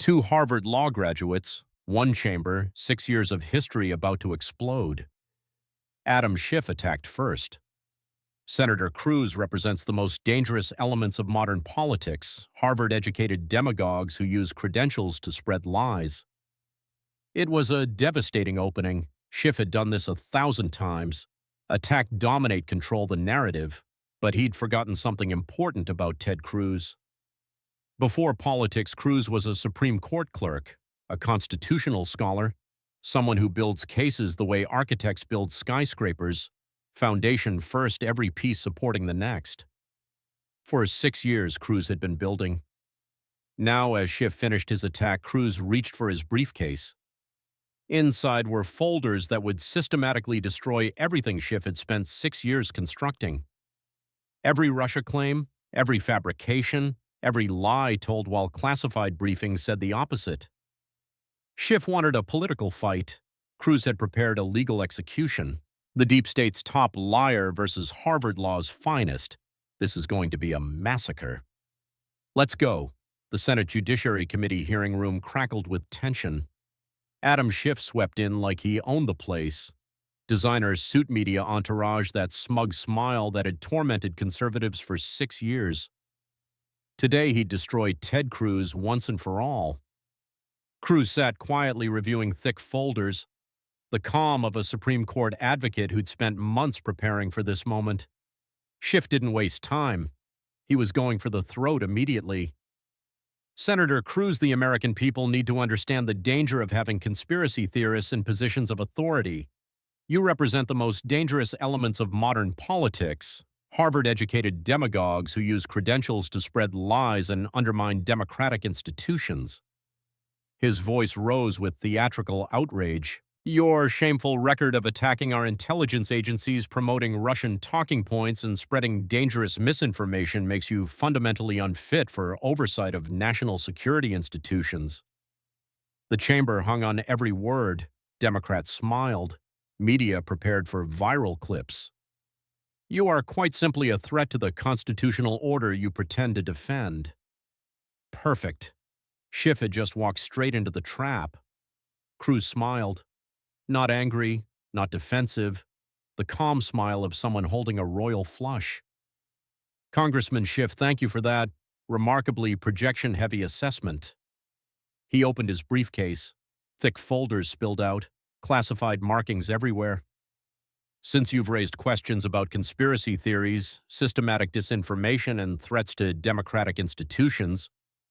Two Harvard law graduates, one chamber, 6 years of history about to explode. Adam Schiff attacked first. Senator Cruz represents the most dangerous elements of modern politics, Harvard-educated demagogues who use credentials to spread lies. It was a devastating opening. Schiff had done this 1,000 times. Attack, dominate, control the narrative. But he'd forgotten something important about Ted Cruz. Before politics, Cruz was a Supreme Court clerk, a constitutional scholar, someone who builds cases the way architects build skyscrapers, foundation first, every piece supporting the next. For 6 years, Cruz had been building. Now, as Schiff finished his attack, Cruz reached for his briefcase. Inside were folders that would systematically destroy everything Schiff had spent 6 years constructing. Every Russia claim, every fabrication, every lie told while classified briefings said the opposite. Schiff wanted a political fight. Cruz had prepared a legal execution. The deep state's top liar versus Harvard law's finest. This is going to be a massacre. Let's go. The Senate Judiciary Committee hearing room crackled with tension. Adam Schiff swept in like he owned the place. Designer suit media entourage, that smug smile that had tormented conservatives for 6 years. Today he'd destroyed Ted Cruz once and for all. Cruz sat quietly reviewing thick folders, the calm of a Supreme Court advocate who'd spent months preparing for this moment. Schiff didn't waste time. He was going for the throat immediately. Senator Cruz, the American people need to understand the danger of having conspiracy theorists in positions of authority. You represent the most dangerous elements of modern politics, Harvard-educated demagogues who use credentials to spread lies and undermine democratic institutions. His voice rose with theatrical outrage. Your shameful record of attacking our intelligence agencies, promoting Russian talking points, and spreading dangerous misinformation makes you fundamentally unfit for oversight of national security institutions. The chamber hung on every word. Democrats smiled. Media prepared for viral clips. You are quite simply a threat to the constitutional order you pretend to defend. Perfect. Schiff had just walked straight into the trap. Cruz smiled. Not angry, not defensive, the calm smile of someone holding a royal flush. Congressman Schiff, thank you for that remarkably projection-heavy assessment. He opened his briefcase. Thick folders spilled out, classified markings everywhere. Since you've raised questions about conspiracy theories, systematic disinformation, and threats to democratic institutions,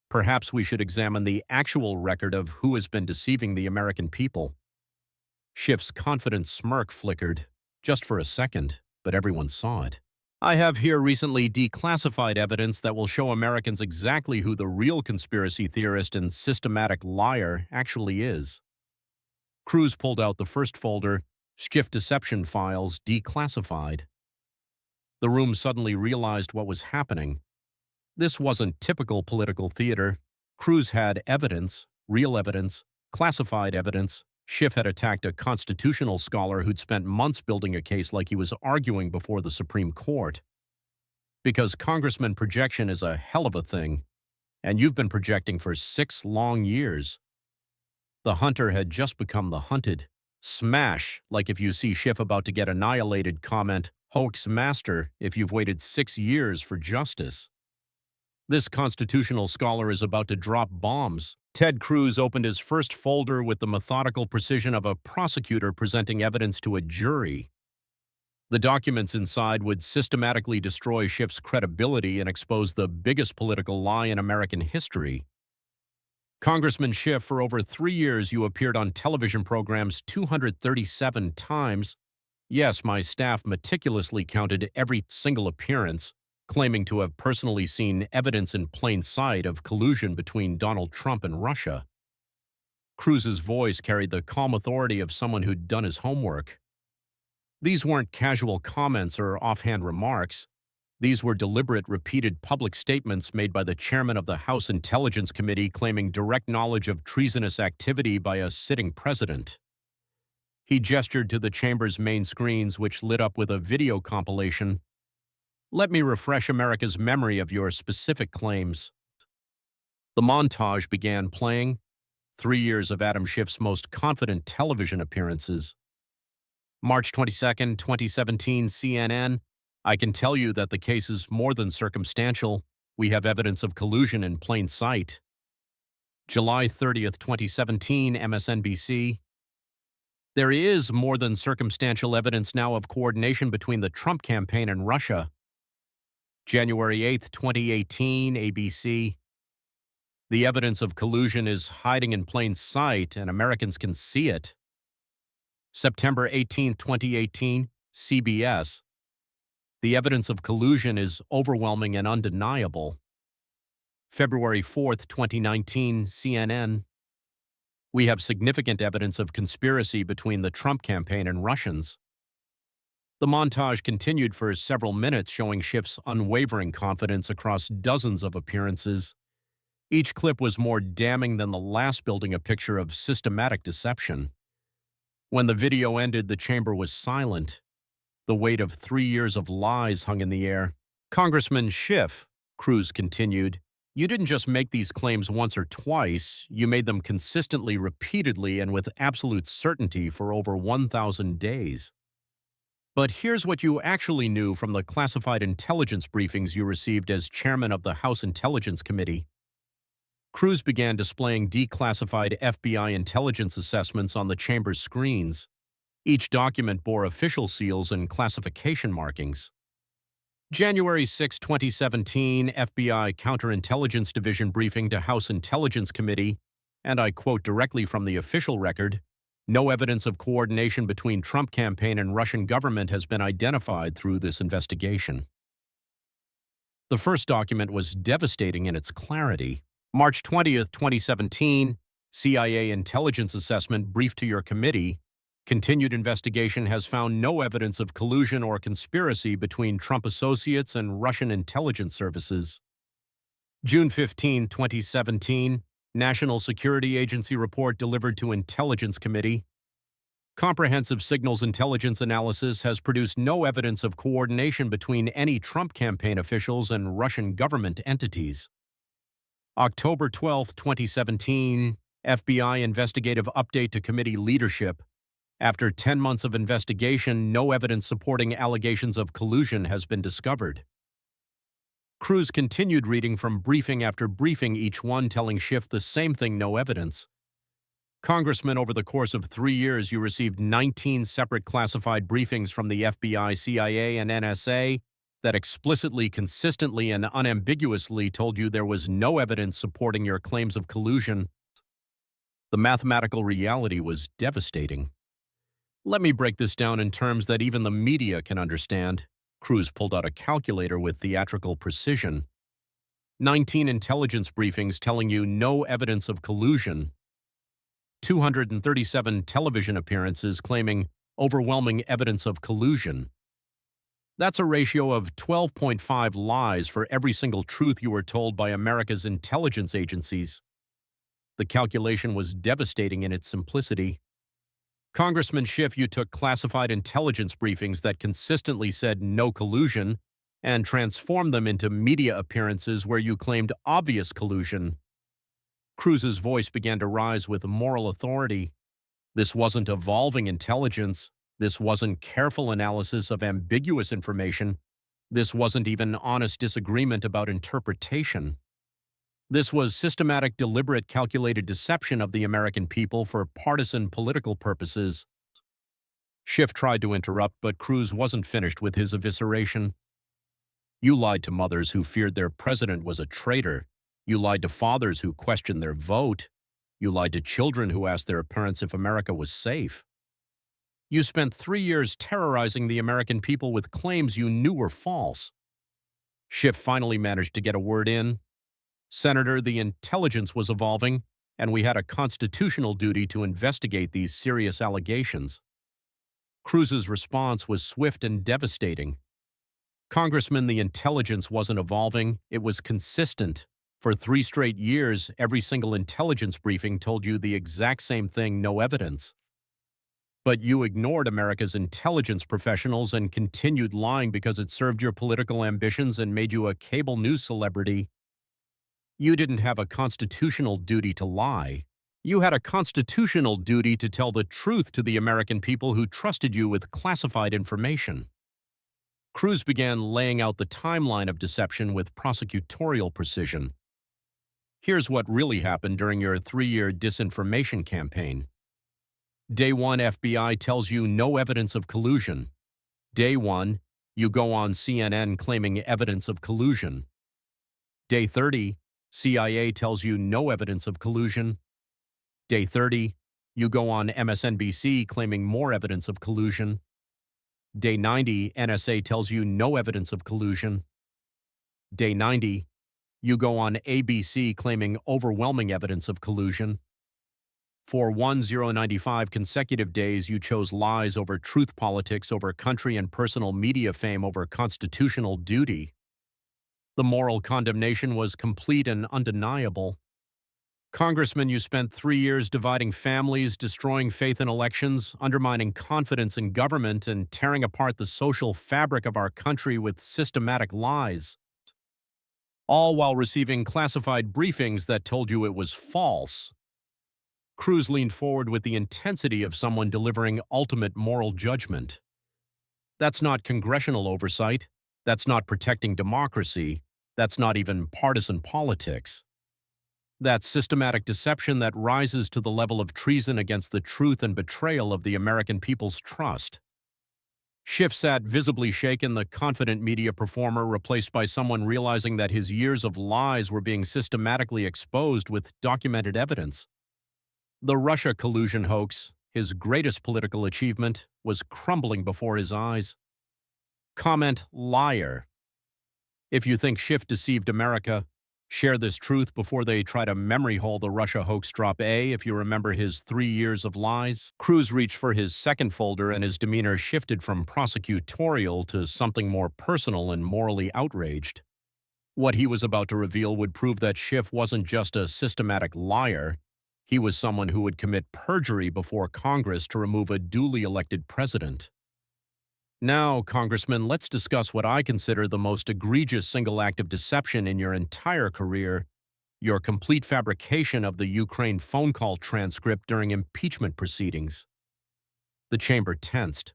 perhaps we should examine the actual record of who has been deceiving the American people. Schiff's confident smirk flickered, just for a second, but everyone saw it. I have here recently declassified evidence that will show Americans exactly who the real conspiracy theorist and systematic liar actually is. Cruz pulled out the first folder, Schiff Deception Files Declassified. The room suddenly realized what was happening. This wasn't typical political theater. Cruz had evidence, real evidence, classified evidence. Schiff had attacked a constitutional scholar who'd spent months building a case like he was arguing before the Supreme Court. Because Congressman, projection is a hell of a thing, and you've been projecting for 6 long years. The hunter had just become the hunted. Smash, like if you see Schiff about to get annihilated, comment, hoax master, if you've waited 6 years for justice. This constitutional scholar is about to drop bombs. Ted Cruz opened his first folder with the methodical precision of a prosecutor presenting evidence to a jury. The documents inside would systematically destroy Schiff's credibility and expose the biggest political lie in American history. Congressman Schiff, for over 3 years you appeared on television programs 237 times. Yes, my staff meticulously counted every single appearance, claiming to have personally seen evidence in plain sight of collusion between Donald Trump and Russia. Cruz's voice carried the calm authority of someone who'd done his homework. These weren't casual comments or offhand remarks. These were deliberate, repeated public statements made by the chairman of the House Intelligence Committee claiming direct knowledge of treasonous activity by a sitting president. He gestured to the chamber's main screens, which lit up with a video compilation. Let me refresh America's memory of your specific claims. The montage began playing, 3 years of Adam Schiff's most confident television appearances. March 22nd, 2017, CNN. I can tell you that the case is more than circumstantial. We have evidence of collusion in plain sight. July 30th, 2017, MSNBC. There is more than circumstantial evidence now of coordination between the Trump campaign and Russia. January 8th, 2018, ABC. The evidence of collusion is hiding in plain sight, and Americans can see it. September 18th, 2018, CBS. The evidence of collusion is overwhelming and undeniable. February 4th, 2019, CNN. We have significant evidence of conspiracy between the Trump campaign and Russians. The montage continued for several minutes, showing Schiff's unwavering confidence across dozens of appearances. Each clip was more damning than the last, building a picture of systematic deception. When the video ended, the chamber was silent. The weight of 3 years of lies hung in the air. Congressman Schiff, Cruz continued, you didn't just make these claims once or twice, you made them consistently, repeatedly, and with absolute certainty for over 1,000 days. But here's what you actually knew from the classified intelligence briefings you received as chairman of the House Intelligence Committee. Cruz began displaying declassified FBI intelligence assessments on the chamber's screens. Each document bore official seals and classification markings. January 6, 2017, FBI Counterintelligence Division briefing to House Intelligence Committee, and I quote directly from the official record, no evidence of coordination between Trump campaign and Russian government has been identified through this investigation. The first document was devastating in its clarity. March 20th, 2017, CIA intelligence assessment briefed to your committee. Continued investigation has found no evidence of collusion or conspiracy between Trump associates and Russian intelligence services. June 15, 2017, National Security Agency report delivered to Intelligence Committee. Comprehensive signals intelligence analysis has produced no evidence of coordination between any Trump campaign officials and Russian government entities. October 12, 2017, FBI investigative update to committee leadership. After 10 months of investigation, no evidence supporting allegations of collusion has been discovered. Cruz continued reading from briefing after briefing, each one telling Schiff the same thing, no evidence. Congressman, over the course of 3 years, you received 19 separate classified briefings from the FBI, CIA, and NSA that explicitly, consistently, and unambiguously told you there was no evidence supporting your claims of collusion. The mathematical reality was devastating. Let me break this down in terms that even the media can understand. Cruz pulled out a calculator with theatrical precision. 19 intelligence briefings telling you no evidence of collusion. 237 television appearances claiming overwhelming evidence of collusion. That's a ratio of 12.5 lies for every single truth you were told by America's intelligence agencies. The calculation was devastating in its simplicity. Congressman Schiff, you took classified intelligence briefings that consistently said no collusion and transformed them into media appearances where you claimed obvious collusion. Cruz's voice began to rise with moral authority. This wasn't evolving intelligence. This wasn't careful analysis of ambiguous information. This wasn't even honest disagreement about interpretation. This was systematic, deliberate, calculated deception of the American people for partisan political purposes. Schiff tried to interrupt, but Cruz wasn't finished with his evisceration. You lied to mothers who feared their president was a traitor. You lied to fathers who questioned their vote. You lied to children who asked their parents if America was safe. You spent 3 years terrorizing the American people with claims you knew were false. Schiff finally managed to get a word in. Senator, the intelligence was evolving, and we had a constitutional duty to investigate these serious allegations. Cruz's response was swift and devastating. Congressman, the intelligence wasn't evolving, it was consistent. For 3 straight years, every single intelligence briefing told you the exact same thing, no evidence. But you ignored America's intelligence professionals and continued lying because it served your political ambitions and made you a cable news celebrity. You didn't have a constitutional duty to lie. You had a constitutional duty to tell the truth to the American people who trusted you with classified information. Cruz began laying out the timeline of deception with prosecutorial precision. Here's what really happened during your 3-year disinformation campaign. Day 1, FBI tells you no evidence of collusion. Day 1, you go on CNN claiming evidence of collusion. Day 30, CIA tells you no evidence of collusion. Day 30, you go on MSNBC claiming more evidence of collusion. Day 90, NSA tells you no evidence of collusion. Day 90, you go on ABC claiming overwhelming evidence of collusion. For 1095 consecutive days, you chose lies over truth politics, over country and personal media fame, over constitutional duty. The moral condemnation was complete and undeniable. Congressman, you spent 3 years dividing families, destroying faith in elections, undermining confidence in government, and tearing apart the social fabric of our country with systematic lies. All while receiving classified briefings that told you it was false. Cruz leaned forward with the intensity of someone delivering ultimate moral judgment. That's not congressional oversight. That's not protecting democracy. That's not even partisan politics. That's systematic deception that rises to the level of treason against the truth and betrayal of the American people's trust. Schiff sat visibly shaken, the confident media performer replaced by someone realizing that his years of lies were being systematically exposed with documented evidence. The Russia collusion hoax, his greatest political achievement, was crumbling before his eyes. Comment liar. If you think Schiff deceived America, share this truth before they try to memory hole the Russia hoax. Drop A if you remember his 3 years of lies. Cruz reached for his second folder and his demeanor shifted from prosecutorial to something more personal and morally outraged. What he was about to reveal would prove that Schiff wasn't just a systematic liar. He was someone who would commit perjury before Congress to remove a duly elected president. Now, Congressman, let's discuss what I consider the most egregious single act of deception in your entire career, your complete fabrication of the Ukraine phone call transcript during impeachment proceedings. The chamber tensed.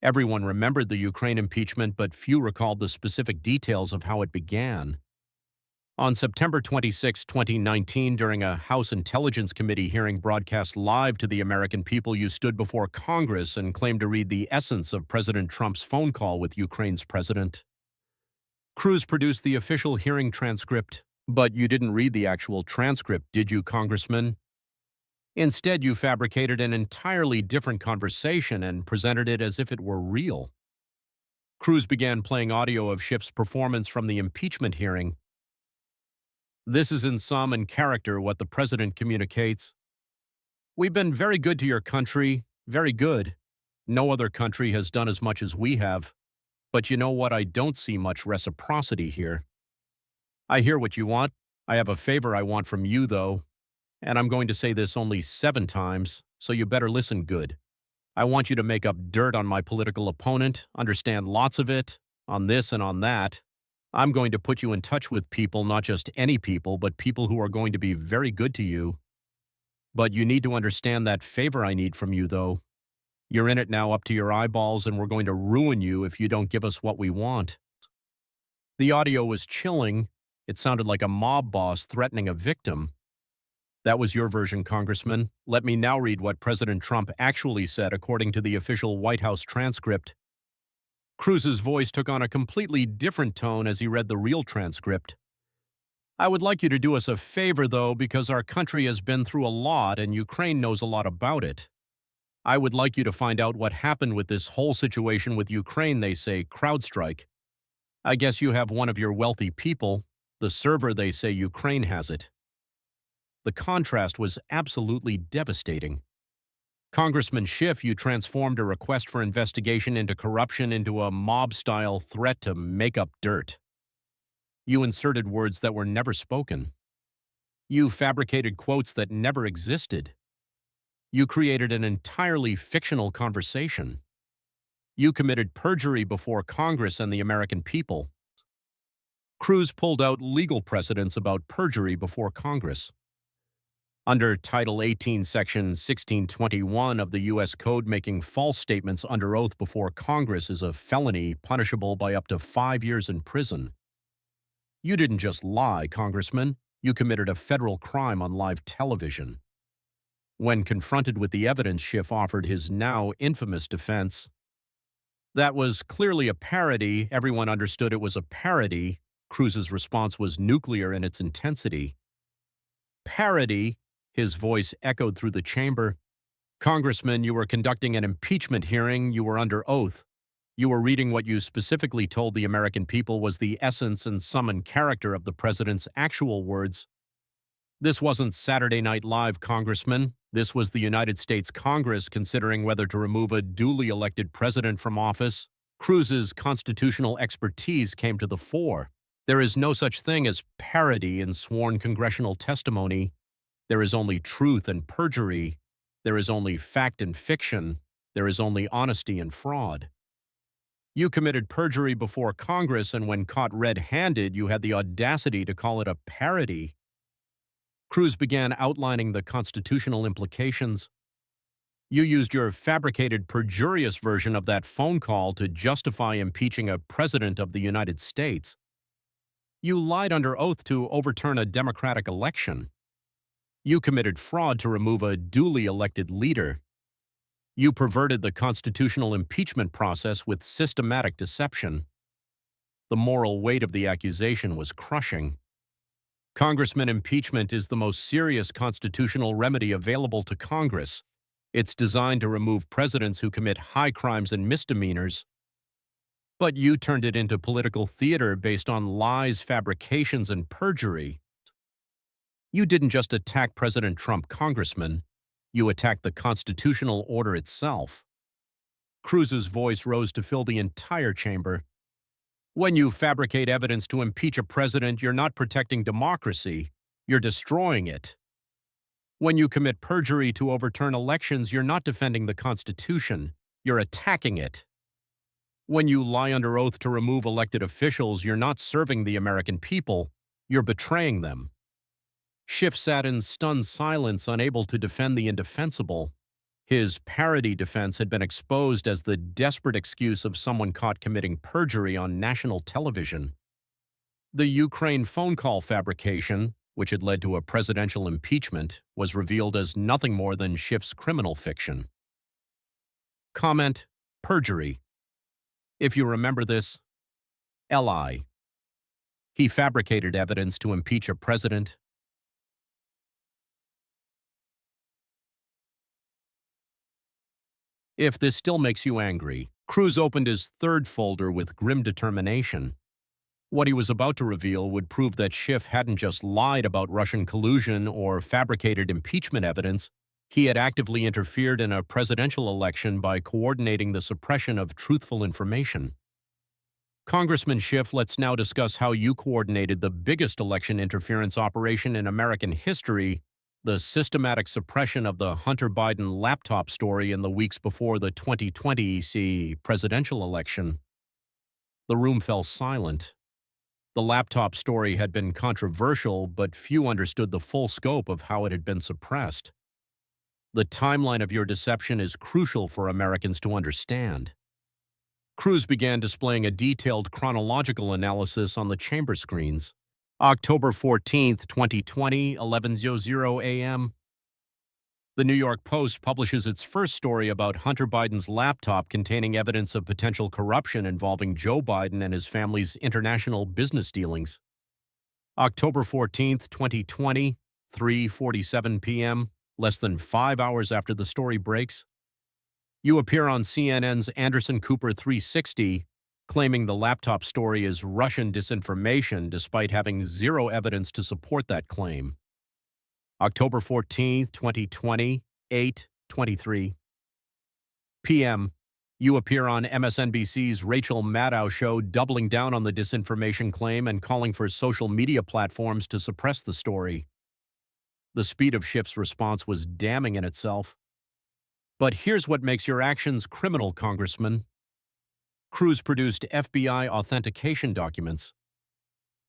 Everyone remembered the Ukraine impeachment, but few recalled the specific details of how it began. On September 26, 2019, during a House Intelligence Committee hearing broadcast live to the American people, you stood before Congress and claimed to read the essence of President Trump's phone call with Ukraine's president. Cruz produced the official hearing transcript, but you didn't read the actual transcript, did you, Congressman? Instead, you fabricated an entirely different conversation and presented it as if it were real. Cruz began playing audio of Schiff's performance from the impeachment hearing. This is in sum and character what the president communicates. We've been very good to your country, very good. No other country has done as much as we have. But you know what? I don't see much reciprocity here. I hear what you want. I have a favor I want from you, though. And I'm going to say this only 7 times, so you better listen good. I want you to make up dirt on my political opponent, understand lots of it, on this and on that. I'm going to put you in touch with people, not just any people, but people who are going to be very good to you. But you need to understand that favor I need from you, though. You're in it now up to your eyeballs, and we're going to ruin you if you don't give us what we want. The audio was chilling. It sounded like a mob boss threatening a victim. That was your version, Congressman. Let me now read what President Trump actually said according to the official White House transcript. Cruz's voice took on a completely different tone as he read the real transcript. I would like you to do us a favor, though, because our country has been through a lot and Ukraine knows a lot about it. I would like you to find out what happened with this whole situation with Ukraine. They say CrowdStrike. I guess you have one of your wealthy people. The server, they say Ukraine has it. The contrast was absolutely devastating. Congressman Schiff, you transformed a request for investigation into corruption into a mob-style threat to make up dirt. You inserted words that were never spoken. You fabricated quotes that never existed. You created an entirely fictional conversation. You committed perjury before Congress and the American people. Cruz pulled out legal precedents about perjury before Congress. Under Title 18, Section 1621 of the U.S. Code, making false statements under oath before Congress is a felony punishable by up to 5 years in prison. You didn't just lie, Congressman. You committed a federal crime on live television. When confronted with the evidence, Schiff offered his now infamous defense. That was clearly a parody. Everyone understood it was a parody. Cruz's response was nuclear in its intensity. Parody? His voice echoed through the chamber. Congressman, you were conducting an impeachment hearing. You were under oath. You were reading what you specifically told the American people was the essence and sum and character of the president's actual words. This wasn't Saturday Night Live, Congressman. This was the United States Congress considering whether to remove a duly elected president from office. Cruz's constitutional expertise came to the fore. There is no such thing as parody in sworn congressional testimony. There is only truth and perjury. There is only fact and fiction. There is only honesty and fraud. You committed perjury before Congress, and when caught red-handed, you had the audacity to call it a parody. Cruz began outlining the constitutional implications. You used your fabricated, perjurious version of that phone call to justify impeaching a president of the United States. You lied under oath to overturn a democratic election. You committed fraud to remove a duly elected leader. You perverted the constitutional impeachment process with systematic deception. The moral weight of the accusation was crushing. Congressman, impeachment is the most serious constitutional remedy available to Congress. It's designed to remove presidents who commit high crimes and misdemeanors. But you turned it into political theater based on lies, fabrications, and perjury. You didn't just attack President Trump, Congressman. You attacked the constitutional order itself. Cruz's voice rose to fill the entire chamber. When you fabricate evidence to impeach a president, you're not protecting democracy, you're destroying it. When you commit perjury to overturn elections, you're not defending the Constitution, you're attacking it. When you lie under oath to remove elected officials, you're not serving the American people, you're betraying them. Schiff sat in stunned silence, unable to defend the indefensible. His parody defense had been exposed as the desperate excuse of someone caught committing perjury on national television. The Ukraine phone call fabrication, which had led to a presidential impeachment, was revealed as nothing more than Schiff's criminal fiction. Comment: perjury. If you remember this, Li. He fabricated evidence to impeach a president. If this still makes you angry, Cruz opened his third folder with grim determination. What he was about to reveal would prove that Schiff hadn't just lied about Russian collusion or fabricated impeachment evidence. He had actively interfered in a presidential election by coordinating the suppression of truthful information. Congressman Schiff, let's now discuss how you coordinated the biggest election interference operation in American history, the systematic suppression of the Hunter Biden laptop story in the weeks before the 2020 presidential election. The room fell silent. The laptop story had been controversial, but few understood the full scope of how it had been suppressed. The timeline of your deception is crucial for Americans to understand. Cruz began displaying a detailed chronological analysis on the chamber screens. October 14, 2020, 11:00 a.m. The New York Post publishes its first story about Hunter Biden's laptop containing evidence of potential corruption involving Joe Biden and his family's international business dealings. October 14, 2020, 3:47 p.m., less than 5 hours after the story breaks. You appear on CNN's Anderson Cooper 360, claiming the laptop story is Russian disinformation despite having zero evidence to support that claim. October 14, 2020, 8:23 p.m., you appear on MSNBC's Rachel Maddow show doubling down on the disinformation claim and calling for social media platforms to suppress the story. The speed of Schiff's response was damning in itself. But here's what makes your actions criminal, Congressman. Cruz produced FBI authentication documents.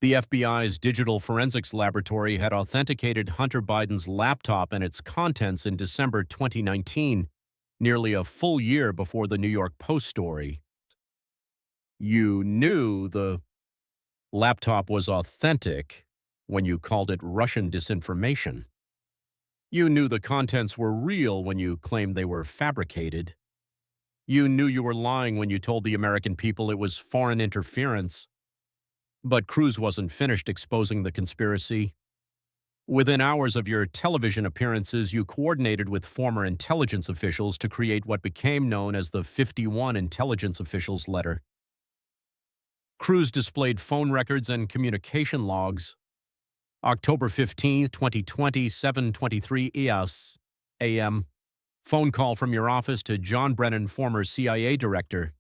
The FBI's Digital Forensics Laboratory had authenticated Hunter Biden's laptop and its contents in December 2019, nearly a full year before the New York Post story. You knew the laptop was authentic when you called it Russian disinformation. You knew the contents were real when you claimed they were fabricated. You knew you were lying when you told the American people it was foreign interference. But Cruz wasn't finished exposing the conspiracy. Within hours of your television appearances, you coordinated with former intelligence officials to create what became known as the 51 Intelligence Officials Letter. Cruz displayed phone records and communication logs. October 15, 2020, 7:23 ES a.m. Phone call from your office to John Brennan, former CIA director.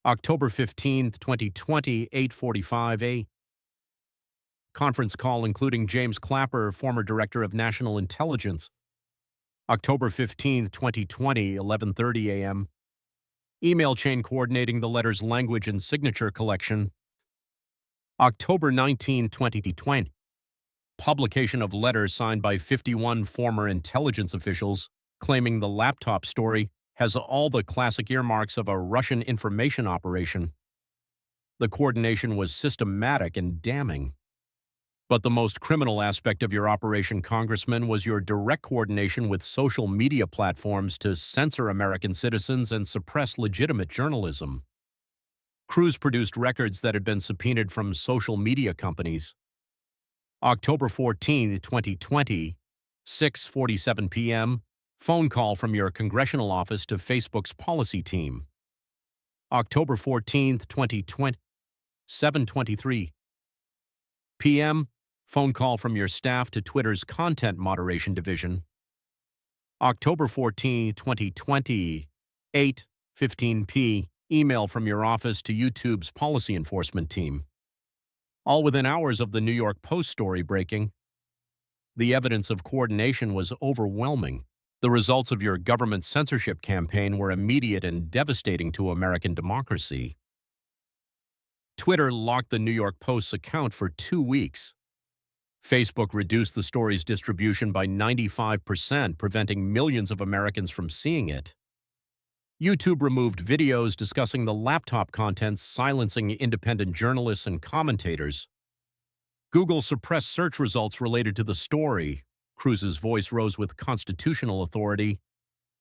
October 15, 2020, 8:45 a.m. Conference call including James Clapper, former director of national intelligence. October 15, 2020, 11:30 a.m. Email chain coordinating the letter's language and signature collection. October 19, 2020. Publication of letters signed by 51 former intelligence officials claiming the laptop story has all the classic earmarks of a Russian information operation. The coordination was systematic and damning. But the most criminal aspect of your operation, Congressman, was your direct coordination with social media platforms to censor American citizens and suppress legitimate journalism. Cruz produced records that had been subpoenaed from social media companies. October 14, 2020, 6:47 p.m., phone call from your congressional office to Facebook's policy team. October 14, 2020, 7:23 p.m., phone call from your staff to Twitter's content moderation division. October 14, 2020, 8:15 p.m., email from your office to YouTube's policy enforcement team. All within hours of the New York Post story breaking. The evidence of coordination was overwhelming. The results of your government censorship campaign were immediate and devastating to American democracy. Twitter locked the New York Post's account for 2 weeks. Facebook reduced the story's distribution by 95%, preventing millions of Americans from seeing it. YouTube removed videos discussing the laptop contents, silencing independent journalists and commentators. Google suppressed search results related to the story. Cruz's voice rose with constitutional authority.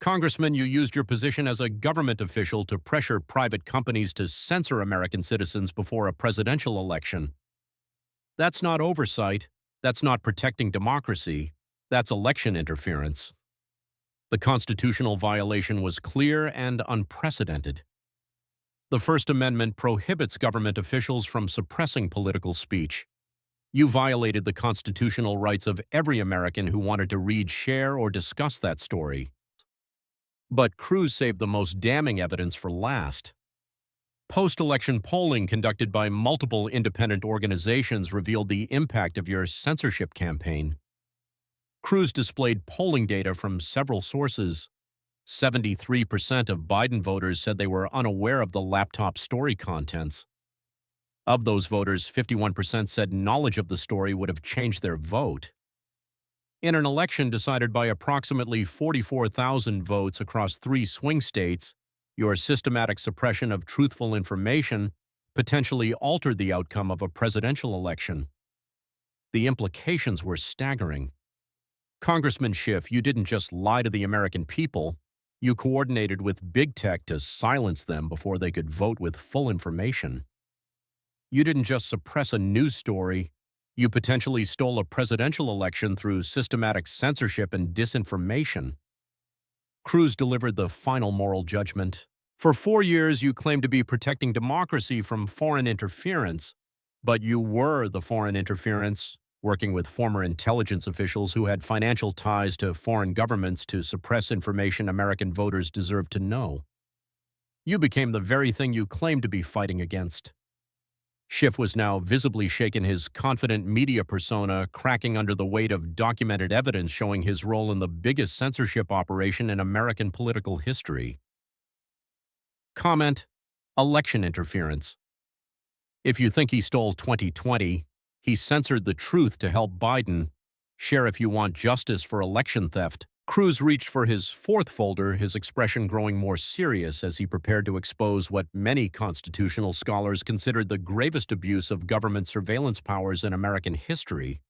Congressman, you used your position as a government official to pressure private companies to censor American citizens before a presidential election. That's not oversight. That's not protecting democracy. That's election interference. The constitutional violation was clear and unprecedented. The First Amendment prohibits government officials from suppressing political speech. You violated the constitutional rights of every American who wanted to read, share, or discuss that story. But Cruz saved the most damning evidence for last. Post-election polling conducted by multiple independent organizations revealed the impact of your censorship campaign. Cruz displayed polling data from several sources. 73% of Biden voters said they were unaware of the laptop story contents. Of those voters, 51% said knowledge of the story would have changed their vote. In an election decided by approximately 44,000 votes across 3 swing states, your systematic suppression of truthful information potentially altered the outcome of a presidential election. The implications were staggering. Congressman Schiff, you didn't just lie to the American people, you coordinated with big tech to silence them before they could vote with full information. You didn't just suppress a news story, you potentially stole a presidential election through systematic censorship and disinformation. Cruz delivered the final moral judgment. For 4 years, you claimed to be protecting democracy from foreign interference, but you were the foreign interference, working with former intelligence officials who had financial ties to foreign governments to suppress information American voters deserve to know. You became the very thing you claimed to be fighting against. Schiff was now visibly shaken, his confident media persona cracking under the weight of documented evidence showing his role in the biggest censorship operation in American political history. Comment: election interference. If you think he stole 2020, he censored the truth to help Biden. Share if you want justice for election theft. Cruz reached for his fourth folder, his expression growing more serious as he prepared to expose what many constitutional scholars considered the gravest abuse of government surveillance powers in American history.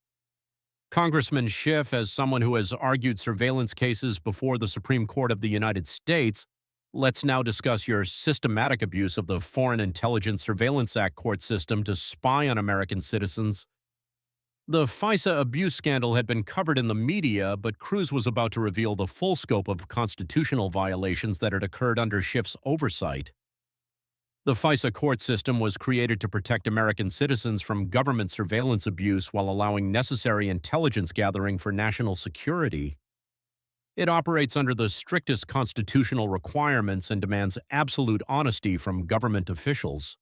Congressman Schiff, as someone who has argued surveillance cases before the Supreme Court of the United States, let's now discuss your systematic abuse of the Foreign Intelligence Surveillance Act court system to spy on American citizens. The FISA abuse scandal had been covered in the media, but Cruz was about to reveal the full scope of constitutional violations that had occurred under Schiff's oversight. The FISA court system was created to protect American citizens from government surveillance abuse while allowing necessary intelligence gathering for national security. It operates under the strictest constitutional requirements and demands absolute honesty from government officials.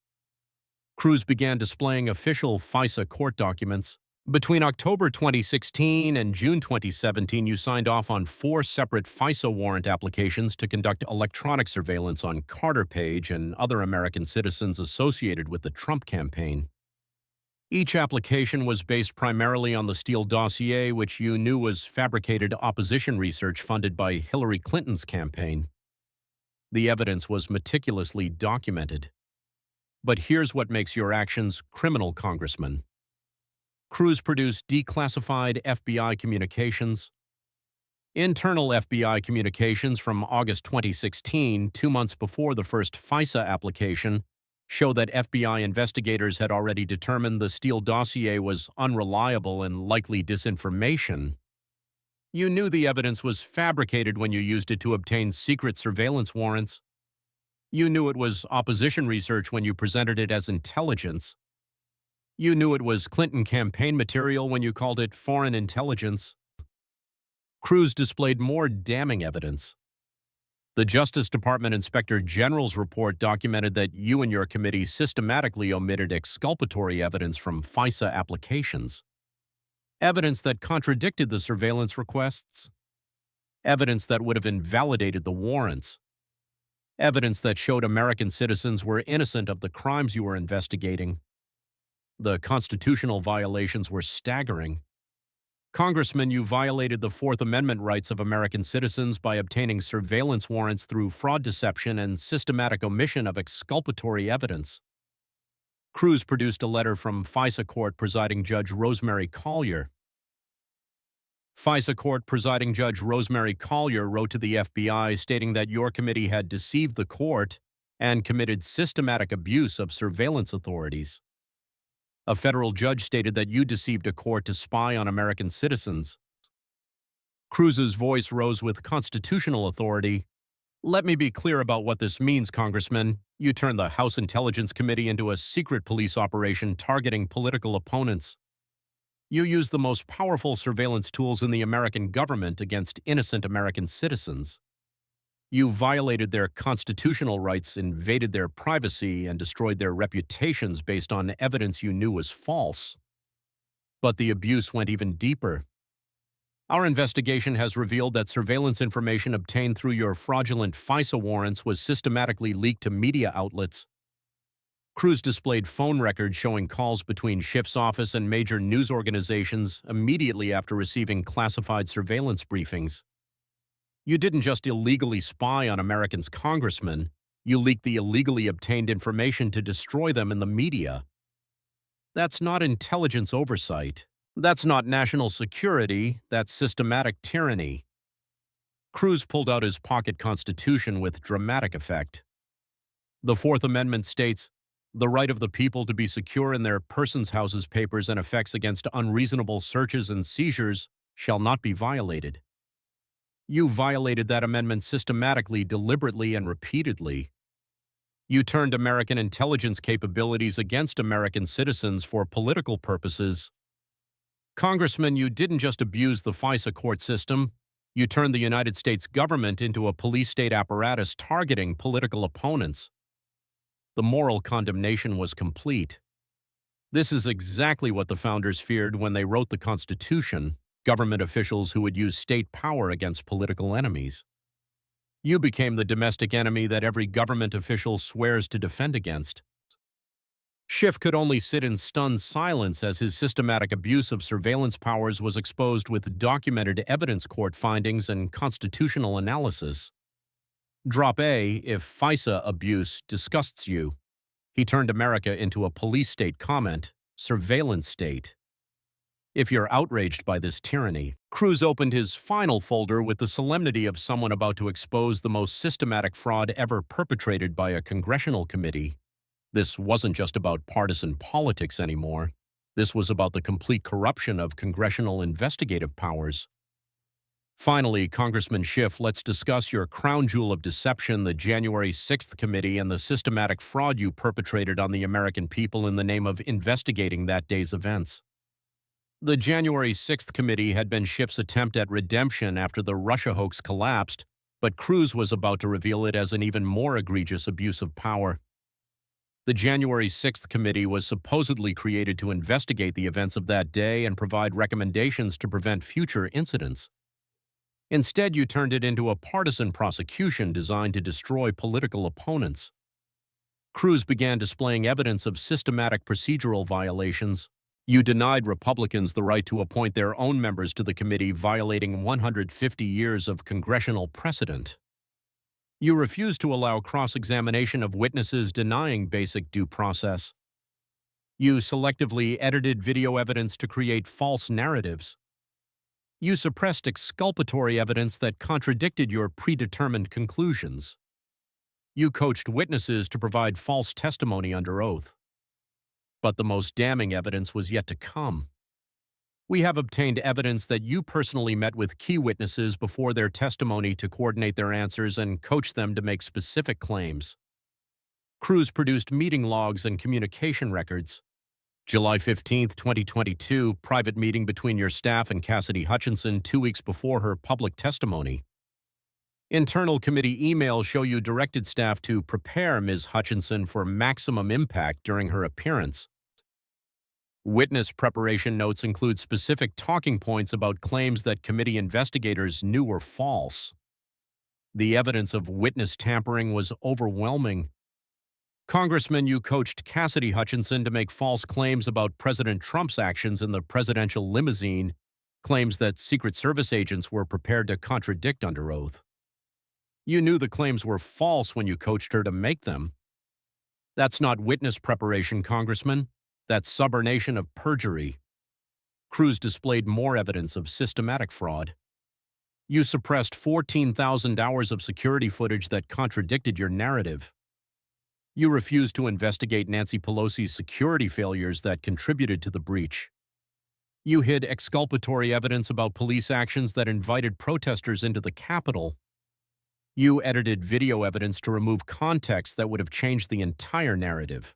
Cruz began displaying official FISA court documents. Between October 2016 and June 2017, you signed off on 4 separate FISA warrant applications to conduct electronic surveillance on Carter Page and other American citizens associated with the Trump campaign. Each application was based primarily on the Steele dossier, which you knew was fabricated opposition research funded by Hillary Clinton's campaign. The evidence was meticulously documented. But here's what makes your actions criminal, Congressman. Cruz produced declassified FBI communications. Internal FBI communications from August 2016, 2 months before the first FISA application, show that FBI investigators had already determined the Steele dossier was unreliable and likely disinformation. You knew the evidence was fabricated when you used it to obtain secret surveillance warrants. You knew it was opposition research when you presented it as intelligence. You knew it was Clinton campaign material when you called it foreign intelligence. Cruz displayed more damning evidence. The Justice Department Inspector General's report documented that you and your committee systematically omitted exculpatory evidence from FISA applications. Evidence that contradicted the surveillance requests. Evidence that would have invalidated the warrants. Evidence that showed American citizens were innocent of the crimes you were investigating. The constitutional violations were staggering. Congressman, you violated the Fourth Amendment rights of American citizens by obtaining surveillance warrants through fraud, deception, and systematic omission of exculpatory evidence. Cruz produced a letter from FISA Court Presiding Judge Rosemary Collyer. FISA Court Presiding Judge Rosemary Collyer wrote to the FBI stating that your committee had deceived the court and committed systematic abuse of surveillance authorities. A federal judge stated that you deceived a court to spy on American citizens. Cruz's voice rose with constitutional authority. Let me be clear about what this means, Congressman. You turned the House Intelligence Committee into a secret police operation targeting political opponents. You used the most powerful surveillance tools in the American government against innocent American citizens. You violated their constitutional rights, invaded their privacy, and destroyed their reputations based on evidence you knew was false. But the abuse went even deeper. Our investigation has revealed that surveillance information obtained through your fraudulent FISA warrants was systematically leaked to media outlets. Cruz displayed phone records showing calls between Schiff's office and major news organizations immediately after receiving classified surveillance briefings. You didn't just illegally spy on Americans' congressmen, you leaked the illegally obtained information to destroy them in the media. That's not intelligence oversight. That's not national security. That's systematic tyranny. Cruz pulled out his pocket constitution with dramatic effect. The Fourth Amendment states, "The right of the people to be secure in their persons, houses, papers, and effects against unreasonable searches and seizures shall not be violated." You violated that amendment systematically, deliberately, and repeatedly. You turned American intelligence capabilities against American citizens for political purposes. Congressman, you didn't just abuse the FISA court system, you turned the United States government into a police state apparatus targeting political opponents. The moral condemnation was complete. This is exactly what the founders feared when they wrote the Constitution. Government officials who would use state power against political enemies. You became the domestic enemy that every government official swears to defend against. Schiff could only sit in stunned silence as his systematic abuse of surveillance powers was exposed with documented evidence, court findings, and constitutional analysis. Drop A if FISA abuse disgusts you. He turned America into a police state. Comment, surveillance state. If you're outraged by this tyranny, Cruz opened his final folder with the solemnity of someone about to expose the most systematic fraud ever perpetrated by a congressional committee. This wasn't just about partisan politics anymore. This was about the complete corruption of congressional investigative powers. Finally, Congressman Schiff, let's discuss your crown jewel of deception, the January 6th committee, and the systematic fraud you perpetrated on the American people in the name of investigating that day's events. The January 6th committee had been Schiff's attempt at redemption after the Russia hoax collapsed, but Cruz was about to reveal it as an even more egregious abuse of power. The January 6th committee was supposedly created to investigate the events of that day and provide recommendations to prevent future incidents. Instead, you turned it into a partisan prosecution designed to destroy political opponents. Cruz began displaying evidence of systematic procedural violations. You denied Republicans the right to appoint their own members to the committee, violating 150 years of congressional precedent. You refused to allow cross-examination of witnesses, denying basic due process. You selectively edited video evidence to create false narratives. You suppressed exculpatory evidence that contradicted your predetermined conclusions. You coached witnesses to provide false testimony under oath. But the most damning evidence was yet to come. We have obtained evidence that you personally met with key witnesses before their testimony to coordinate their answers and coach them to make specific claims. Cruz produced meeting logs and communication records. July 15, 2022, private meeting between your staff and Cassidy Hutchinson 2 weeks before her public testimony. Internal committee emails show you directed staff to prepare Ms. Hutchinson for maximum impact during her appearance. Witness preparation notes include specific talking points about claims that committee investigators knew were false. The evidence of witness tampering was overwhelming. Congressman, you coached Cassidy Hutchinson to make false claims about President Trump's actions in the presidential limousine, claims that Secret Service agents were prepared to contradict under oath. You knew the claims were false when you coached her to make them. That's not witness preparation, Congressman. That's subornation of perjury. Cruz displayed more evidence of systematic fraud. You suppressed 14,000 hours of security footage that contradicted your narrative. You refused to investigate Nancy Pelosi's security failures that contributed to the breach. You hid exculpatory evidence about police actions that invited protesters into the Capitol. You edited video evidence to remove context that would have changed the entire narrative.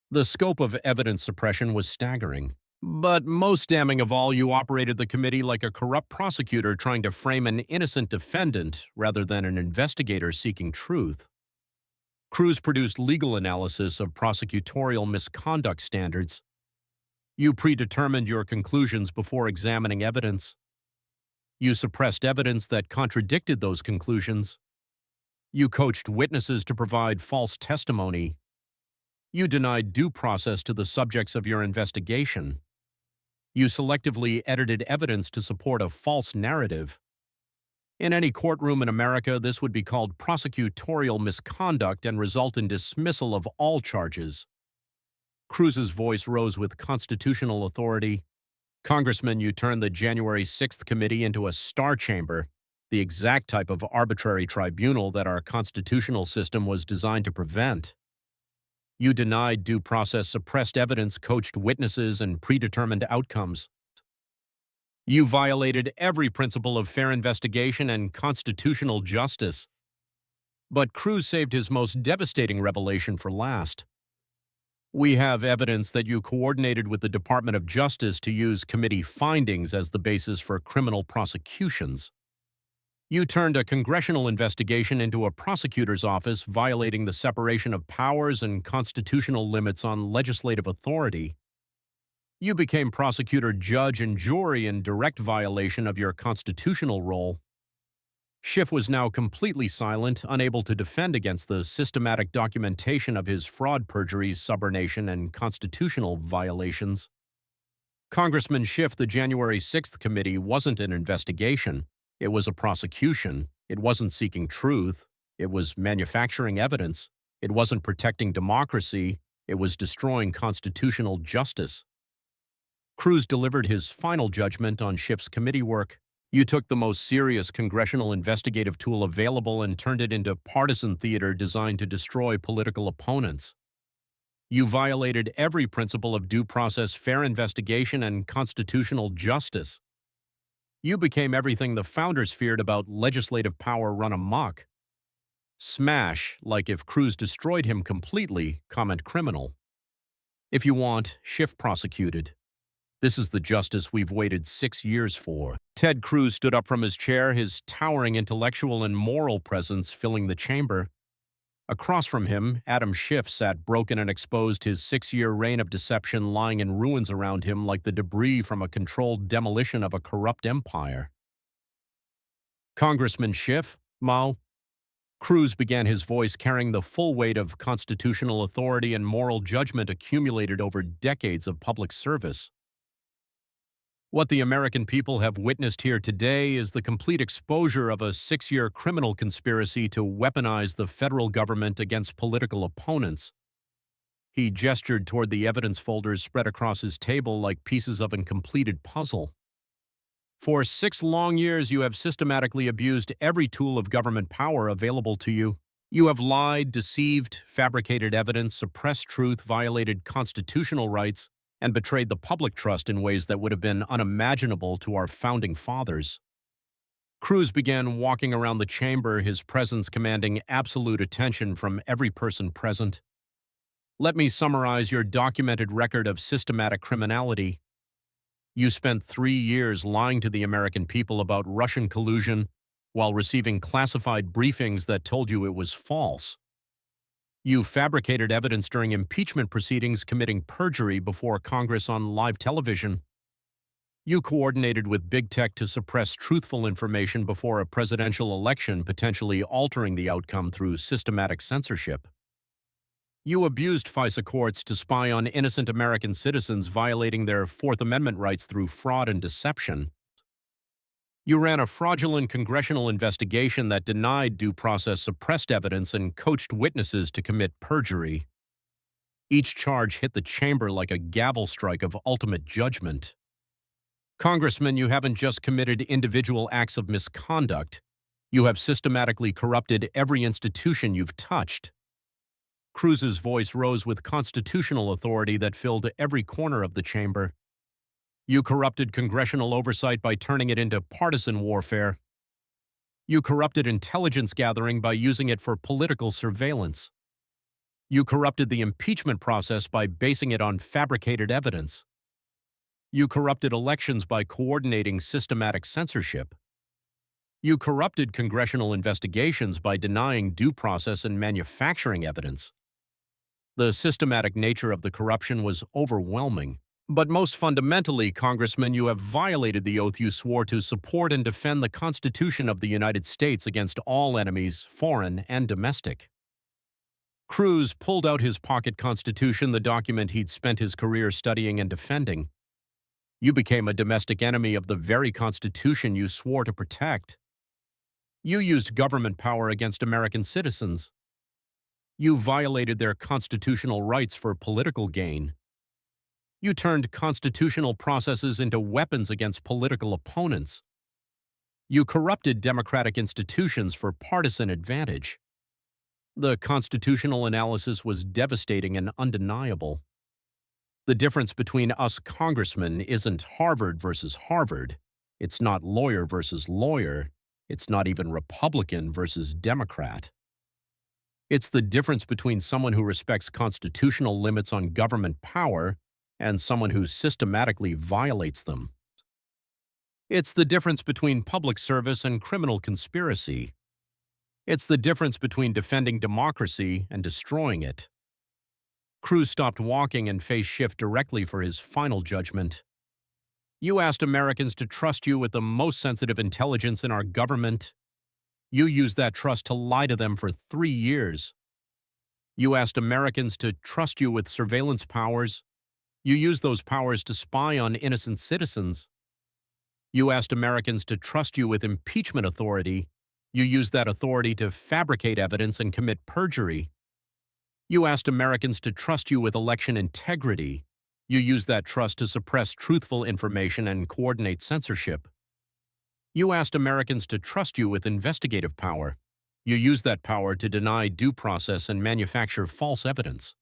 The scope of evidence suppression was staggering. But most damning of all, you operated the committee like a corrupt prosecutor trying to frame an innocent defendant rather than an investigator seeking truth. Cruz produced legal analysis of prosecutorial misconduct standards. You predetermined your conclusions before examining evidence. You suppressed evidence that contradicted those conclusions. You coached witnesses to provide false testimony. You denied due process to the subjects of your investigation. You selectively edited evidence to support a false narrative. In any courtroom in America, this would be called prosecutorial misconduct and result in dismissal of all charges. Cruz's voice rose with constitutional authority. Congressman, you turned the January 6th committee into a star chamber, the exact type of arbitrary tribunal that our constitutional system was designed to prevent. You denied due process, suppressed evidence, coached witnesses, and predetermined outcomes. You violated every principle of fair investigation and constitutional justice. But Cruz saved his most devastating revelation for last. We have evidence that you coordinated with the Department of Justice to use committee findings as the basis for criminal prosecutions. You turned a congressional investigation into a prosecutor's office, violating the separation of powers and constitutional limits on legislative authority. You became prosecutor, judge, and jury in direct violation of your constitutional role. Schiff was now completely silent, unable to defend against the systematic documentation of his fraud, perjuries, subornation, and constitutional violations. Congressman Schiff, the January 6th committee wasn't an investigation. It was a prosecution. It wasn't seeking truth. It was manufacturing evidence. It wasn't protecting democracy. It was destroying constitutional justice. Cruz delivered his final judgment on Schiff's committee work. You took the most serious congressional investigative tool available and turned it into partisan theater designed to destroy political opponents. You violated every principle of due process, fair investigation, and constitutional justice. You became everything the founders feared about legislative power run amok. Smash, like if Cruz destroyed him completely, comment criminal. If you want, Schiff prosecuted. This is the justice we've waited 6 years for. Ted Cruz stood up from his chair, his towering intellectual and moral presence filling the chamber. Across from him, Adam Schiff sat broken and exposed, his 6-year reign of deception lying in ruins around him like the debris from a controlled demolition of a corrupt empire. Congressman Schiff, Mao. Cruz began, his voice carrying the full weight of constitutional authority and moral judgment accumulated over decades of public service. What the American people have witnessed here today is the complete exposure of a 6-year criminal conspiracy to weaponize the federal government against political opponents. He gestured toward the evidence folders spread across his table like pieces of a completed puzzle. For 6 long years, you have systematically abused every tool of government power available to you. You have lied, deceived, fabricated evidence, suppressed truth, violated constitutional rights, and betrayed the public trust in ways that would have been unimaginable to our founding fathers. Cruz began walking around the chamber, his presence commanding absolute attention from every person present. Let me summarize your documented record of systematic criminality. You spent 3 years lying to the American people about Russian collusion while receiving classified briefings that told you it was false. You fabricated evidence during impeachment proceedings, committing perjury before Congress on live television. You coordinated with big tech to suppress truthful information before a presidential election, potentially altering the outcome through systematic censorship. You abused FISA courts to spy on innocent American citizens, violating their Fourth Amendment rights through fraud and deception. You ran a fraudulent congressional investigation that denied due process, suppressed evidence, and coached witnesses to commit perjury. Each charge hit the chamber like a gavel strike of ultimate judgment. Congressman, you haven't just committed individual acts of misconduct. You have systematically corrupted every institution you've touched. Cruz's voice rose with constitutional authority that filled every corner of the chamber. You corrupted congressional oversight by turning it into partisan warfare. You corrupted intelligence gathering by using it for political surveillance. You corrupted the impeachment process by basing it on fabricated evidence. You corrupted elections by coordinating systematic censorship. You corrupted congressional investigations by denying due process and manufacturing evidence. The systematic nature of the corruption was overwhelming. But most fundamentally, Congressman, you have violated the oath you swore to support and defend the Constitution of the United States against all enemies, foreign and domestic. Cruz pulled out his pocket constitution, the document he'd spent his career studying and defending. You became a domestic enemy of the very Constitution you swore to protect. You used government power against American citizens. You violated their constitutional rights for political gain. You turned constitutional processes into weapons against political opponents. You corrupted democratic institutions for partisan advantage. The constitutional analysis was devastating and undeniable. The difference between us congressmen isn't Harvard versus Harvard. It's not lawyer versus lawyer. It's not even Republican versus Democrat. It's the difference between someone who respects constitutional limits on government power and someone who systematically violates them. It's the difference between public service and criminal conspiracy. It's the difference between defending democracy and destroying it. Cruz stopped walking and faced Schiff directly for his final judgment. You asked Americans to trust you with the most sensitive intelligence in our government. You used that trust to lie to them for 3 years. You asked Americans to trust you with surveillance powers. You used those powers to spy on innocent citizens. You asked Americans to trust you with impeachment authority. You used that authority to fabricate evidence and commit perjury. You asked Americans to trust you with election integrity. You used that trust to suppress truthful information and coordinate censorship. You asked Americans to trust you with investigative power. You used that power to deny due process and manufacture false evidence.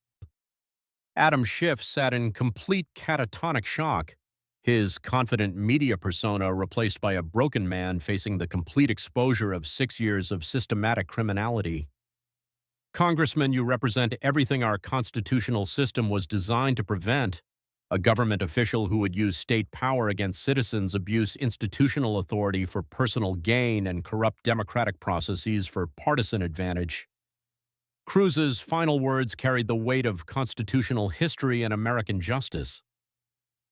Adam Schiff sat in complete catatonic shock, his confident media persona replaced by a broken man facing the complete exposure of 6 years of systematic criminality. Congressman, you represent everything our constitutional system was designed to prevent. A government official who would use state power against citizens, abuse institutional authority for personal gain, and corrupt democratic processes for partisan advantage. Cruz's final words carried the weight of constitutional history and American justice.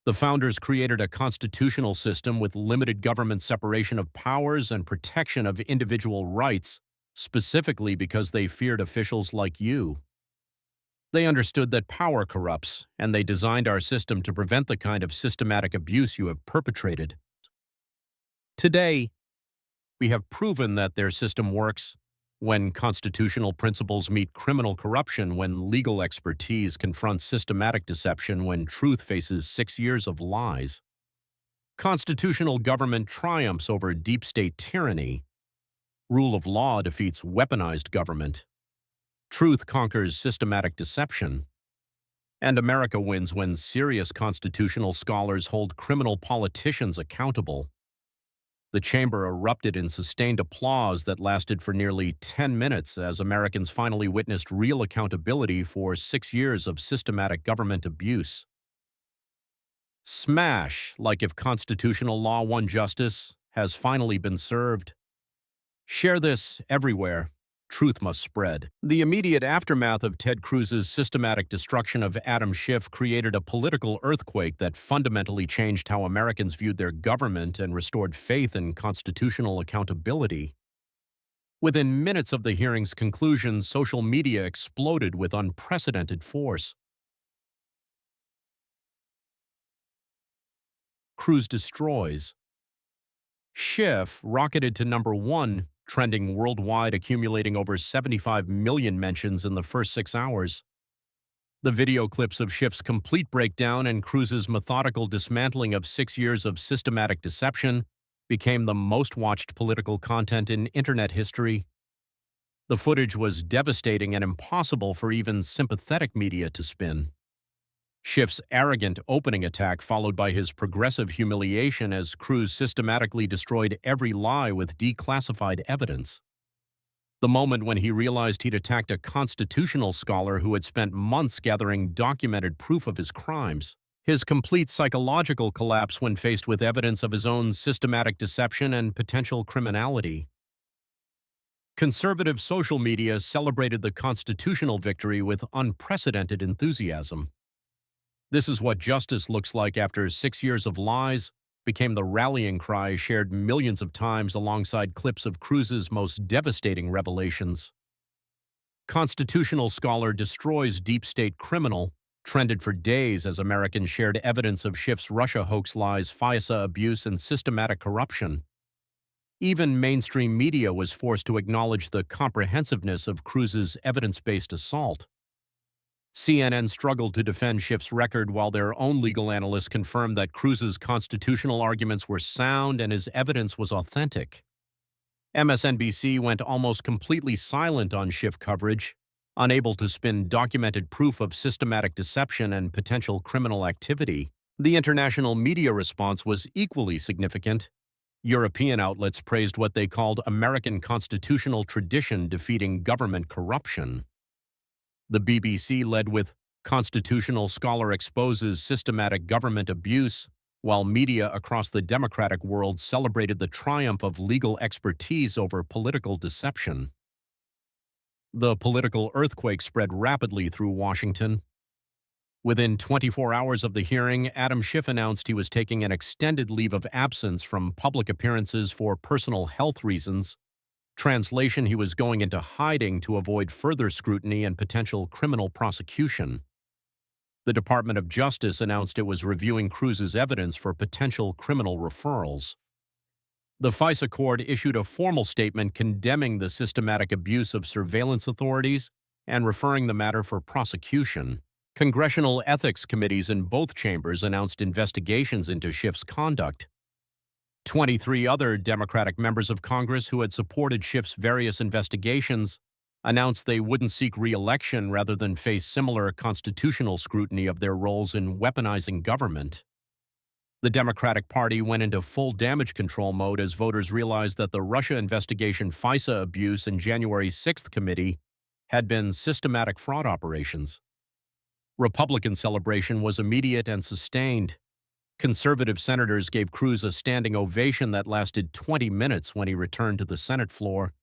The founders created a constitutional system with limited government separation of powers and protection of individual rights, specifically because they feared officials like you. They understood that power corrupts, and they designed our system to prevent the kind of systematic abuse you have perpetrated. Today, we have proven that their system works when constitutional principles meet criminal corruption, when legal expertise confronts systematic deception, when truth faces 6 years of lies. Constitutional government triumphs over deep state tyranny. Rule of law defeats weaponized government. Truth conquers systematic deception. And America wins when serious constitutional scholars hold criminal politicians accountable. The chamber erupted in sustained applause that lasted for nearly 10 minutes as Americans finally witnessed real accountability for 6 years of systematic government abuse. Smash, like if constitutional law won justice, has finally been served. Share this everywhere. Truth must spread. The immediate aftermath of Ted Cruz's systematic destruction of Adam Schiff created a political earthquake that fundamentally changed how Americans viewed their government and restored faith in constitutional accountability. Within minutes of the hearing's conclusion, social media exploded with unprecedented force. Cruz destroys. Schiff rocketed to #1, trending worldwide, accumulating over 75 million mentions in the first 6 hours. The video clips of Schiff's complete breakdown and Cruz's methodical dismantling of 6 years of systematic deception became the most watched political content in internet history. The footage was devastating and impossible for even sympathetic media to spin. Schiff's arrogant opening attack followed by his progressive humiliation as Cruz systematically destroyed every lie with declassified evidence. The moment when he realized he'd attacked a constitutional scholar who had spent months gathering documented proof of his crimes. His complete psychological collapse when faced with evidence of his own systematic deception and potential criminality. Conservative social media celebrated the constitutional victory with unprecedented enthusiasm. "This is what justice looks like after 6 years of lies," became the rallying cry shared millions of times alongside clips of Cruz's most devastating revelations. "Constitutional scholar destroys deep state criminal" trended for days as Americans shared evidence of Schiff's Russia hoax lies, FISA abuse, and systematic corruption. Even mainstream media was forced to acknowledge the comprehensiveness of Cruz's evidence-based assault. CNN struggled to defend Schiff's record while their own legal analysts confirmed that Cruz's constitutional arguments were sound and his evidence was authentic. MSNBC went almost completely silent on Schiff coverage, unable to spin documented proof of systematic deception and potential criminal activity. The international media response was equally significant. European outlets praised what they called American constitutional tradition defeating government corruption. The BBC led with "Constitutional Scholar Exposes Systematic Government Abuse," while media across the democratic world celebrated the triumph of legal expertise over political deception. The political earthquake spread rapidly through Washington. Within 24 hours of the hearing, Adam Schiff announced he was taking an extended leave of absence from public appearances for personal health reasons. Translation: he was going into hiding to avoid further scrutiny and potential criminal prosecution. The Department of Justice announced it was reviewing Cruz's evidence for potential criminal referrals. The FISA court issued a formal statement condemning the systematic abuse of surveillance authorities and referring the matter for prosecution. Congressional ethics committees in both chambers announced investigations into Schiff's conduct. 23 other Democratic members of Congress who had supported Schiff's various investigations announced they wouldn't seek re-election rather than face similar constitutional scrutiny of their roles in weaponizing government. The Democratic Party went into full damage control mode as voters realized that the Russia investigation FISA abuse in January 6th committee had been systematic fraud operations. Republican celebration was immediate and sustained. Conservative senators gave Cruz a standing ovation that lasted 20 minutes when he returned to the Senate floor.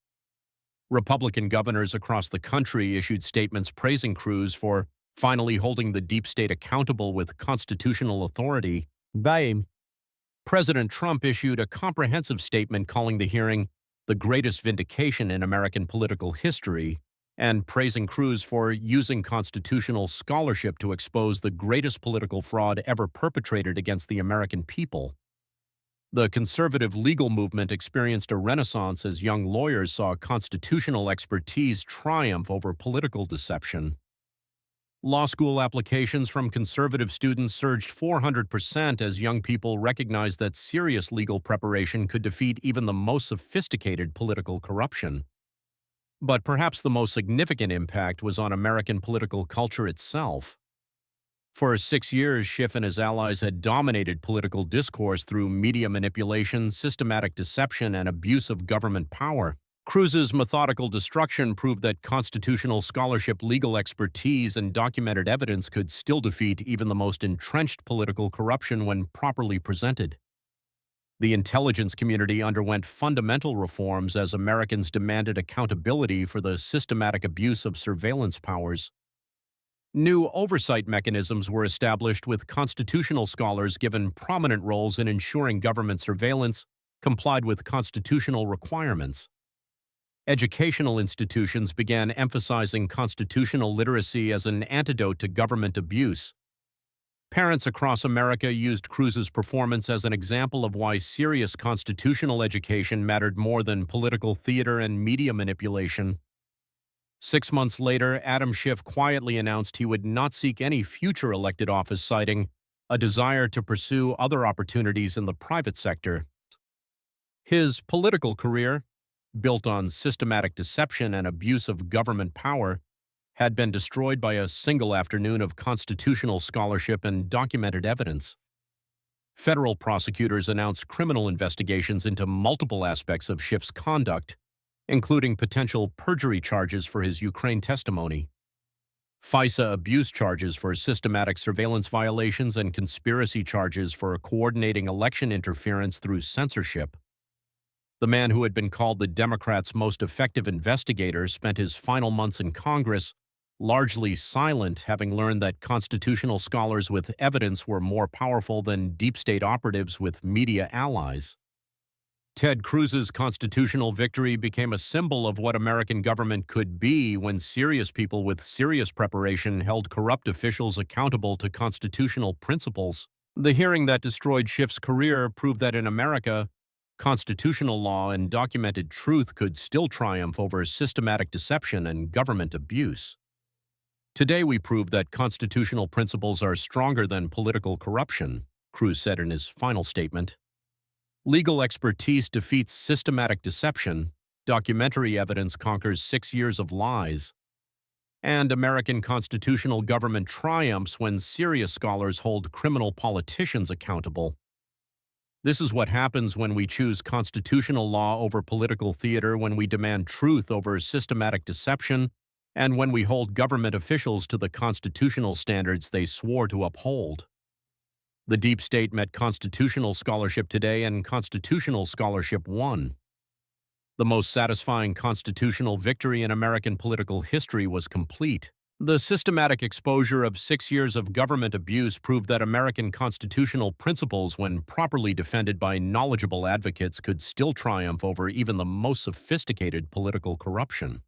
Republican governors across the country issued statements praising Cruz for finally holding the deep state accountable with constitutional authority. President Trump issued a comprehensive statement calling the hearing the greatest vindication in American political history and praising Cruz for using constitutional scholarship to expose the greatest political fraud ever perpetrated against the American people. The conservative legal movement experienced a renaissance as young lawyers saw constitutional expertise triumph over political deception. Law school applications from conservative students surged 400% as young people recognized that serious legal preparation could defeat even the most sophisticated political corruption. But perhaps the most significant impact was on American political culture itself. For 6 years, Schiff and his allies had dominated political discourse through media manipulation, systematic deception, and abuse of government power. Cruz's methodical destruction proved that constitutional scholarship, legal expertise, and documented evidence could still defeat even the most entrenched political corruption when properly presented. The intelligence community underwent fundamental reforms as Americans demanded accountability for the systematic abuse of surveillance powers. New oversight mechanisms were established with constitutional scholars given prominent roles in ensuring government surveillance complied with constitutional requirements. Educational institutions began emphasizing constitutional literacy as an antidote to government abuse. Parents across America used Cruz's performance as an example of why serious constitutional education mattered more than political theater and media manipulation. 6 months later, Adam Schiff quietly announced he would not seek any future elected office, citing a desire to pursue other opportunities in the private sector. His political career, built on systematic deception and abuse of government power, had been destroyed by a single afternoon of constitutional scholarship and documented evidence. Federal prosecutors announced criminal investigations into multiple aspects of Schiff's conduct, including potential perjury charges for his Ukraine testimony, FISA abuse charges for systematic surveillance violations, and conspiracy charges for coordinating election interference through censorship. The man who had been called the Democrats' most effective investigator spent his final months in Congress largely silent, having learned that constitutional scholars with evidence were more powerful than deep state operatives with media allies. Ted Cruz's constitutional victory became a symbol of what American government could be when serious people with serious preparation held corrupt officials accountable to constitutional principles. The hearing that destroyed Schiff's career proved that in America, constitutional law and documented truth could still triumph over systematic deception and government abuse. Today we prove that constitutional principles are stronger than political corruption, Cruz said in his final statement. Legal expertise defeats systematic deception, documentary evidence conquers 6 years of lies, and American constitutional government triumphs when serious scholars hold criminal politicians accountable. This is what happens when we choose constitutional law over political theater, when we demand truth over systematic deception, and when we hold government officials to the constitutional standards they swore to uphold. The deep state met constitutional scholarship today, and constitutional scholarship won. The most satisfying constitutional victory in American political history was complete. The systematic exposure of 6 years of government abuse proved that American constitutional principles, when properly defended by knowledgeable advocates, could still triumph over even the most sophisticated political corruption.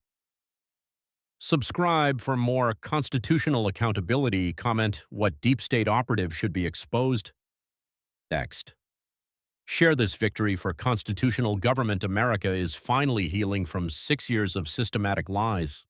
Subscribe for more constitutional accountability. Comment what deep state operative should be exposed next. Share this victory for constitutional government. America is finally healing from 6 years of systematic lies.